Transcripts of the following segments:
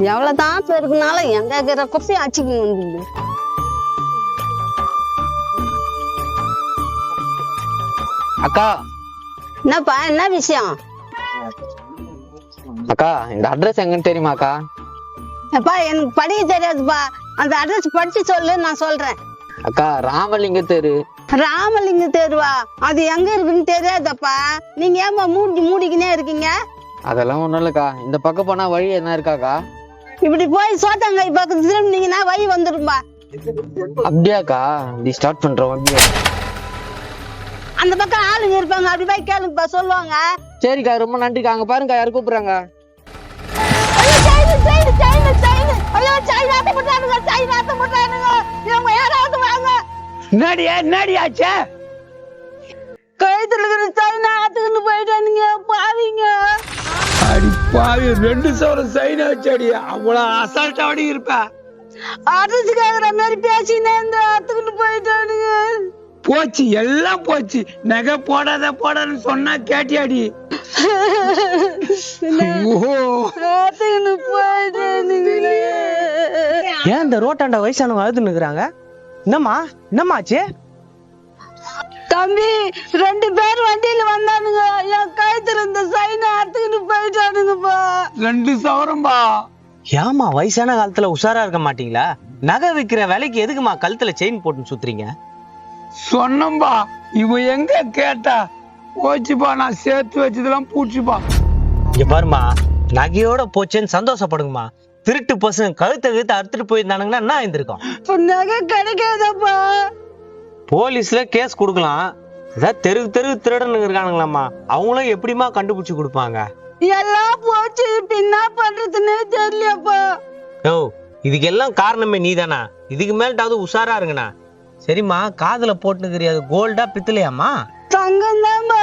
எவ்வளவுதான் பெருக்குனாலும் எங்க இருக்கிற குப்பி அச்சுக்கு வந்து அக்கா. என்னப்பா, என்ன விஷயம்? அக்கா, இந்த அட்ரஸ் எங்கன்னு தெரியுமாக்கா? அப்பா, எனக்கு படிக்க தெரியாதுப்பா. அந்த அட்ரஸ் படிச்சு சொல்லு, நான் சொல்றேன். அக்கா, ராமலிங்க தெரு. ராமலிங்க தெருவா? அது எங்க இருக்குன்னு தெரியாதப்பா. நீங்க ஏமா மூடிக்கினே இருக்கீங்க? அதெல்லாம் ஒண்ணும் இல்லக்கா. இந்த பக்கம் போனா வழி என்ன இருக்காக்கா? இப்படி போய் சோத்தங்காய் பக்கத்து திரும்பினீங்கன்னா வழி வந்துரும்பா. அப்படியாக்கா? இப்படி ஸ்டார்ட் பண்றோம் வண்டியை. அந்த பக்கம் ஆளுங்க இருப்பாங்க, அப்படி போய் கேளுங்கப்பா, சொல்லுவாங்க. சரிக்கா, ரொம்ப நன்றிக்கா. அங்க பாருங்க, யாரு கூப்பிடுறாங்க. கழுத்துல இருக்கிற சைனா ஆத்துக்குன்னு போயிட்டானுங்க பாவிங்க. அடி பாவி, 2 சவரம் சைனா வச்சாடி. அவ்வளவு அசால்ட்டா அடி இருப்ப. அட்ரஸ் கேக்குற மாதிரி பேசினே இந்த ஆத்துக்குன்னு போயிட்டானுங்க. போச்சு, எல்லாம் போச்சு. நகை போடாதன்னு சொன்னா கேட்டியாடி? ஆத்துக்குன்னு போயிட்டானுங்க. ஏன் இந்த ரோட்டாண்ட வயசானவங்க அழுதுன்னு இருக்கிறாங்க? என்னம்மாச்சு? தம்பி, 2 பேர் வண்டியில வந்தானுங்க. என் கழுத்துல இந்த சைனா ஆத்துக்குன்னு போயிட்டானுங்கப்பா. 2 சவரம்பா. ஏமா வயசான காலத்துல உஷாரா இருக்க மாட்டீங்களா? நகை விற்கிற விலைக்கு எதுக்குமா கழுத்துல செயின் போட்டு சுத்துறீங்க? சொன்னம்பா, இவ எங்க கேட்டா? போச்சுப்பா, நான் சேர்த்து வச்சதெல்லாம் பூச்சுப்பா. இங்க பாருமா, நகையோட போச்சேன்னு சந்தோஷப்படுங்கம்மா. திருட்டு பசங்க கழுத்தை அறுத்துட்டு போயிருந்தானுங்கன்னா என்ன ஆயிருந்திருக்கும்? நகை கிடைக்காதப்பா. போலீஸ்ல கேஸ் கொடுக்கலாம். ஏதாவது தெரு திருடன்னு இருக்கானுங்களாம்மா, அவங்களும் எப்படிமா கண்டுபிடிச்சு கொடுப்பாங்க? எல்லாம் போச்சு, என்ன பண்றதுன்னே தெரியலப்பா. ஓ, இதுக்கெல்லாம் காரணமே நீதானா? இதுக்கு மேலாவது உஷாரா இருங்கண்ணா. சரிம்மா, காதுல போட்டுக்கிறியா? அது கோல்டா பித்தளையாமா? தங்கம் தான்பா.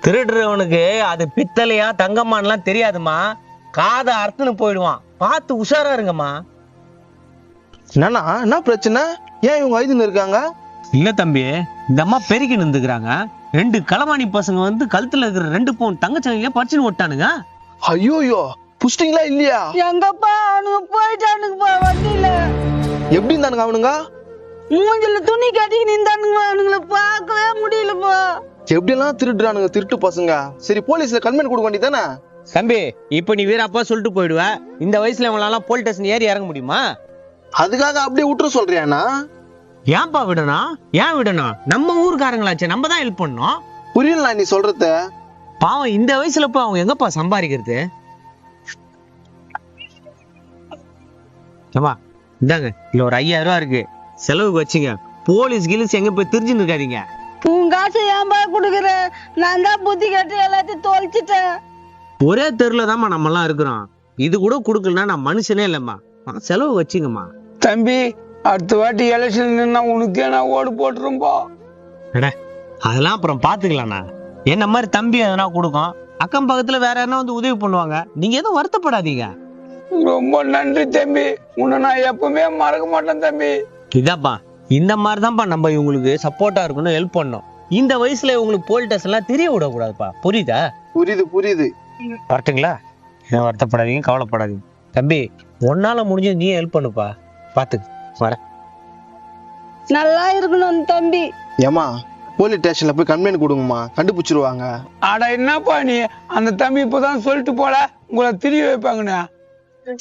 திருடுறவனுக்கு அது பித்தளையா தங்கம்மான்லாம் தெரியாதுமா. காதை அறுத்துன்னு போயிடுவான். பார்த்து உஷாரா இருங்கம்மா. என்னன்னா, என்ன பிரச்சனை? ஏன் இவங்க ஐதுன்னு இருக்காங்க? இல்ல தம்பி, இந்த அம்மா பெருக்கி நின்றுக்கிறாங்க. 2 களவாணி பசங்க வந்து கழுத்துல இருக்கிற 2 பவுன் தங்கச்சங்கைய பறிச்சுன்னு விட்டானுங்க. ஐயோயோ, புஷ்டிங்களா இல்லையா? எங்கப்பா அவனுங்க போயிட்டானுங்கப்பா வண்டியில. எப்படி இருந்தானுங்க அவனுங்க? மூஞ்சில துணி கட்டிக்கிட்டு இருந்தானுங்க. அவனுங்களை பார்க்கவே முடியலப்பா. எப்படி எல்லாம் திருடுறானுங்க திருட்டு பசங்க. சரி, போலீஸ்ல கம்ப்ளைண்ட் கொடுக்க வேண்டியதானே? தம்பி, இப்ப நீ வீரப்பா சொல்லிட்டு போயிடுவ. இந்த வயசுல இவங்களால போலீஸ் ஸ்டேஷன் ஏறி இறங்க முடியுமா? அதுக்காக அப்படியே விட்டுற சொல்றியானா? ஏன்பா விடணும்? ஏன் விடணும்? நம்ம ஊருக்காரங்களாச்சே, நம்ம தான் ஹெல்ப் பண்ணோம். புரியல நீ சொல்றத. பாவம், இந்த வயசுல போய் அவங்க எங்கப்பா சம்பாதிக்கிறது? ஏமா, இந்தாங்க, இல்ல ஒரு 5000 ரூபா இருக்கு, செலவுக்கு வச்சுங்க. போலீஸ் கிலீஸ் எங்க போய் தெரிஞ்சுன்னு இருக்காதீங்க. உன் காசு ஏன்பா குடுக்குற? நான் தான் புத்தி கட்டி எல்லாத்தையும் தொலைச்சிட்டேன். ஒரே தெருல தான்மா நம்ம எல்லாம் இருக்கிறோம். இது கூட குடுக்கலன்னா நான் மனுஷனே இல்லம்மா. செலவு வச்சுங்கம்மா. தம்பி, அடுத்த வாட்டி எலெக்ஷன் நின்னா உனக்கே நான் ஓடு போட்டுரும்பா. அதெல்லாம் அப்புறம் பாத்துக்கலாம்ண்ணா. என்ன மாதிரி தம்பி எதனா கொடுக்கும், அக்கம் பக்கத்துல வேற யாரா வந்து உதவி பண்ணுவாங்க. நீங்க எதுவும் வருத்தப்படாதீங்க. ரொம்ப நன்றி தம்பி, உன்னை நான் எப்பவுமே மறக்க மாட்டேன் தம்பி. இதாப்பா, இந்த மாதிரி தான்ப்பா நம்ம இவங்களுக்கு சப்போர்ட்டா இருக்கணும், ஹெல்ப் பண்ணணும். இந்த வயசுல இவங்களுக்கு போலீஸ் எல்லாம் தெரிய விடக்கூடாதுப்பா. புரியுதா? புரியுது. வரட்டுங்களா? ஏன் வருத்தப்படாதீங்க, கவலைப்படாதீங்க. தம்பி, உன்னால முடிஞ்சு நீ ஹெல்ப் பண்ணுப்பா. பாத்துக்க வர. நல்லா இருக்கணும் தம்பி. ஏமா, போலீஸ் ஸ்டேஷன்ல போய் கம்ப்ளைண்ட் கொடுங்கம்மா, கண்டுபிடிச்சிருவாங்க. ஆடா என்னப்பா நீ? அந்த தம்பி இப்பதான் சொல்லிட்டு போல உங்களை திரிய வைப்பாங்கண்ணா.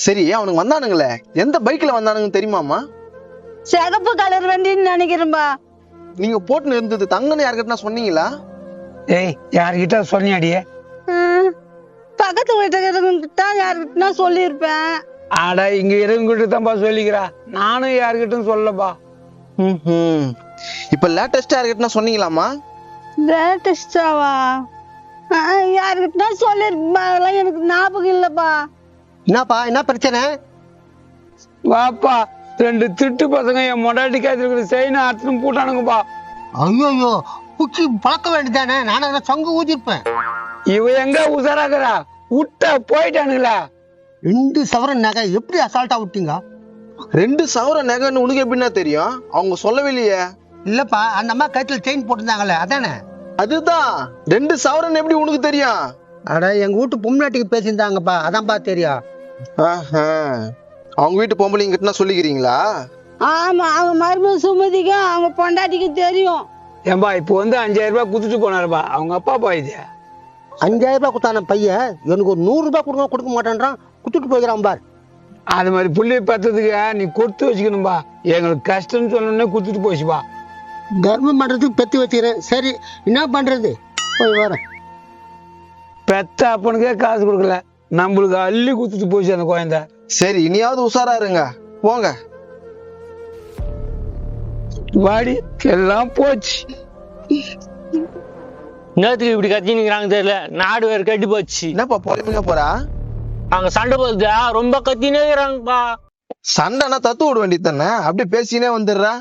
சரி, அவனுக்கு வந்தானுங்களே, எந்த பைக்ல வந்தானுங்கன்னு தெரியுமாமா? சிகப்பு கலர் வண்டின்னு நினைக்கிறேன்பா. நீங்க போட்டுன்னு இருந்தது தங்கன்னு யாருக்கிட்ட சொன்னீங்களா? ஏய், யாருக்கிட்ட சொன்னியாடியே? பக்கத்து வீட்டுக்கிட்ட யாருக்கிட்ட சொல்லியிருப்பேன். ஆடா, இங்க இருங்கிட்டு தான்ப்பா சொல்லிக்கிறா. நானும் யாருக்கிட்டும் சொல்லப்பா. இப்ப லேட்டஸ்டா யாருக்கிட்ட சொன்னீங்களாமா? லேட்டஸ்டாவா? யாருக்கிட்ட சொல்லிருப்பா, எனக்கு ஞாபகம் இல்லப்பா. என்னப்பா, என்ன பிரச்சனை? வாப்பா, 2 திருட்டு பசங்க என் மொடாட்டி காய்ச்சிருக்கிற செயினை அர்த்தம் போட்டானுங்கப்பா. ஐயோ, குச்சி பழக்க வேண்டியதானே? நானும் சங்கு ஊதிருப்பேன். இவ எங்க உசாராக்குறா? விட்டா போயிட்டானுங்களா? 2 சவரன் நகை எப்படி அசால்ட்டா விட்டீங்க? 2 சவரம் நகைன்னு உனக்கு எப்படின்னா தெரியும்? அவங்க சொல்லவே இல்லையே. இல்லப்பா, அந்த அம்மா கழுத்துல செயின் போட்டிருந்தாங்கல்ல, அதானே? அதுதான். 2 சவரன் எப்படி உனக்கு தெரியும்? அட, எங்க வீட்டு பொம்னாட்டிக்கு பேசியிருந்தாங்கப்பா, அதான்ப்பா தெரியும். ஆஹா. அவங்க வீட்டு பொம்பளைங்கிட்ட சொல்லிக்கிறீங்களா? ஆமா, அவங்க மருமக சுமதிக்கும் அவங்க பொண்டாட்டிக்கும் தெரியும். ஏன்பா இப்போ வந்து 5000 ரூபாய் குத்துட்டு போனாருப்பா அவங்க அப்பா இது. 5000 ரூபாய் கொடுத்தான பையன் எனக்கு ஒரு 100 ரூபாய் கொடுக்க மாட்டேன்றான், குத்துட்டு போய்க்கிறான் பார். அது மாதிரி புள்ளி பத்ததுக்கு நீ கொடுத்து வச்சுக்கணும்பா. எங்களுக்கு கஷ்டம்னு சொன்னோடனே குத்துட்டு போச்சுப்பா. தர்மம் பண்றதுக்கு பெத்து வச்சுக்கிறேன். சரி, என்ன பண்றது? போய் வரேன். பெத்த அப்பனுக்கே காசு கொடுக்கல, நம்மளுக்கு அள்ளி குத்துட்டு போச்சு அந்த குழந்தை. சரி, இனியாவது உஷாரா இருங்க, போங்க. வாடி எல்லாம் போச்சு. நேரத்துக்கு இப்படி கத்தினுங்கிறாங்க தெரியல, நாடு வேற கட்டி போச்சு. என்னப்பா பொறுமையா போறா? அங்க சண்டை போகுதா, ரொம்ப கத்தினே இருக்கிறாங்கப்பா. சண்டைனா தத்து விட வேண்டியது தானே, அப்படியே பேசினே வந்துடுறா.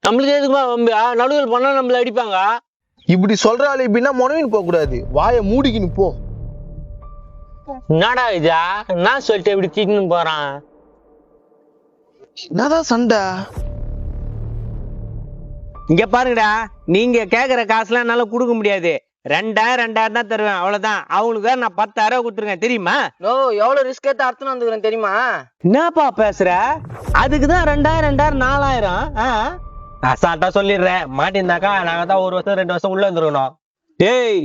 நம்மளுக்கு எதுக்குமா ரொம்ப நடுவில் பண்ணா நம்மள அடிப்பாங்க. இப்படி சொல்றாள் இப்படின்னா முனவின்னு போக கூடாது, வாயை மூடிக்கின்னு போ. என்னடா இதா, நான் சொல்லிட்டு இப்படி தீட்டுன்னு போறான். என்னதான் சண்டை? இங்க பாருங்கடா, நீங்க கேக்குற காசுலாம் என்னால கொடுக்க முடியாது. 2000 தான் தருவேன், அவ்வளவுதான். அவங்களுக்கு நான் 10,000 கொடுத்துருக்கேன், தெரியுமா? நோ, எவ்வளவு ரிஸ்க் எடுத்து அர்த்தம் வந்துக்கிறேன் தெரியுமா? என்னப்பா பேசுற? அதுக்குதான் 2000 4000. அசால்ட்டா சொல்லிடுறேன். மாட்டிருந்தாக்கா நாங்க தான் 1 வருஷம் 2 வருஷம் உள்ள இருந்துருக்கணும். டேய்,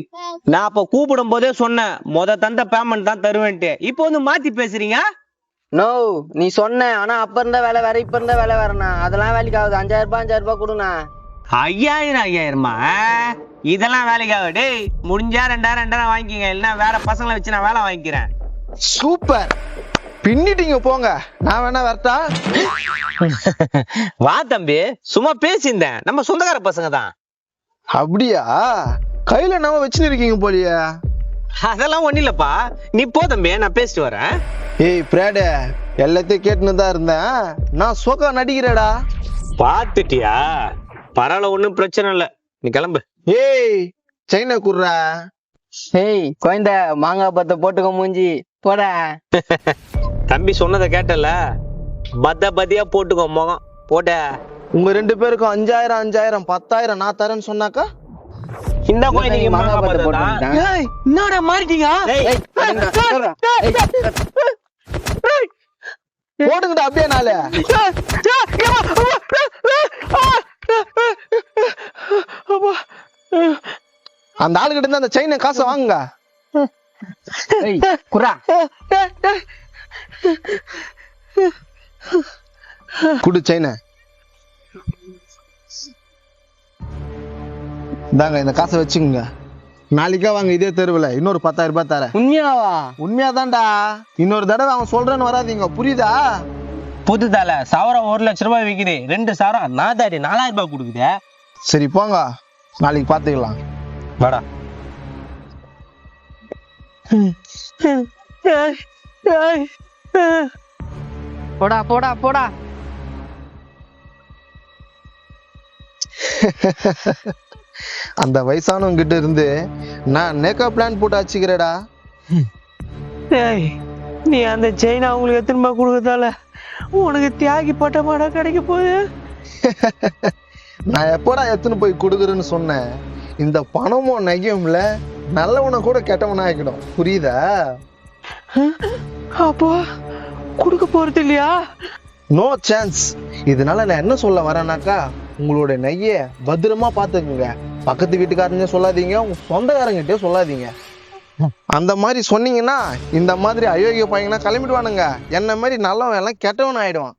நான் அப்ப கூப்பிடும் போதே சொன்னேன் தந்த பேமெண்ட் தான் தருவேன்ட்டு. இப்போ வந்து மாத்தி பேசுறீங்க. நோ, நீ சொன்ன, ஆனா அப்ப இருந்த வேலை வேற, இப்ப இருந்த வேலை வேறண்ணா. அதெல்லாம் வேலைக்கு ஆகுது. 5000 ரூபாய் கொடுண்ணா. 5000 இதெல்லாம் வேலைக்கு ஆகுது. டேய், முடிஞ்சா 2000 வாங்கிக்கங்க, இல்லைன்னா வேற பசங்களை வச்சு நான் வேலை வாங்கிக்கிறேன். சூப்பர், பின்னிட்டீங்க போங்க. நான் வேணா வரட்டா? வா தம்பி, சும்மா பேசியிருந்தேன். நம்ம சொந்தக்கார பசங்க தான். அப்படியா? கையில நம்ம வச்சுன்னு இருக்கீங்க போலியா? அதெல்லாம் ஒண்ணு இல்லப்பா, நீ போ தம்பி, நான் பேசிட்டு வரேன். ஏய் பிராட, எல்லாத்தையும் கேட்டுன்னு தான் இருந்தேன். நான் சோக்கா நடிக்கிறேடா. பாத்துட்டியா? பரவாயில்ல, ஒண்ணும் பிரச்சனை இல்ல, நீ கிளம்பு. ஏய், சைனா குர்ரா. ஏய் குழந்தை, மாங்காய் பத்த போட்டுக்க மூஞ்சி போட. தம்பி சொன்னதை கேட்டல, பதியா போட்டுக்கோ முகம் போட்ட. உங்க 2 பேருக்கும் 5000 10,000 நான் தரேன்னு சொன்னாக்கா இந்த குழந்தைக்கு மாங்காய் பத்த போட்டு. ஏய், என்னடா மாறிட்டீங்க? போட்டுக்கிட்ட அப்படியே நாளே. அந்த ஆளுகிட்ட இருந்து அந்த செயினை காசை வாங்குங்க. குரா, குடு செயினை. இந்தாங்க, இந்த காசை வச்சுக்கோங்க. நாளைக்கா வாங்க இதே தெருவுல இன்னொரு 10,000 ரூபாய் தரேன். உண்மையாவா? உண்மையாதான்டா. இன்னொரு தடவை அவன் சொல்றேன்னு வராதீங்க, புரியுதா? புது தலை சவரம் 1 லட்சம் ரூபாய் விற்கிறேன். 2 சவரம் நான் தாடி 4000 ரூபாய் கொடுக்குதே. சரி போங்க, நாளைக்கு பாத்துக்கலாம். வாடா. போடா போடா போடா. அந்த வயசானவங்க கிட்ட இருந்து நான் நேக்கா பிளான் போட்டு வச்சுக்கிறேடா. நீ அந்த செயின் அவங்களுக்கு எத்தனை ரூபாய் கொடுக்கறதால உனக்கு தியாகி பட்ட மாடா கிடைக்க போகுது. நான் எப்படா எத்தனை போய் கொடுக்குறேன்னு சொன்னேன். இந்த பணமும் நகையும்ல நல்லவனை கூட கெட்டவனா ஆக்கிடும், புரியுதா? அப்போ கொடுக்க போறது இல்லையா? No chance. இதனால நான் என்ன சொல்ல வரேன்னாக்கா, உங்களோட நெய்ய பத்திரமா பாத்துக்குங்க. பக்கத்து வீட்டுக்காரங்க சொல்லாதீங்க, உங்க சொந்தக்காரங்கிட்டே சொல்லாதீங்க. அந்த மாதிரி சொன்னீங்கன்னா இந்த மாதிரி அயோக்கிய பையனா கிளம்பிடுவானுங்க. என்ன மாதிரி நல்லவன் எல்லாம் கெட்டவன் ஆயிடுவான்.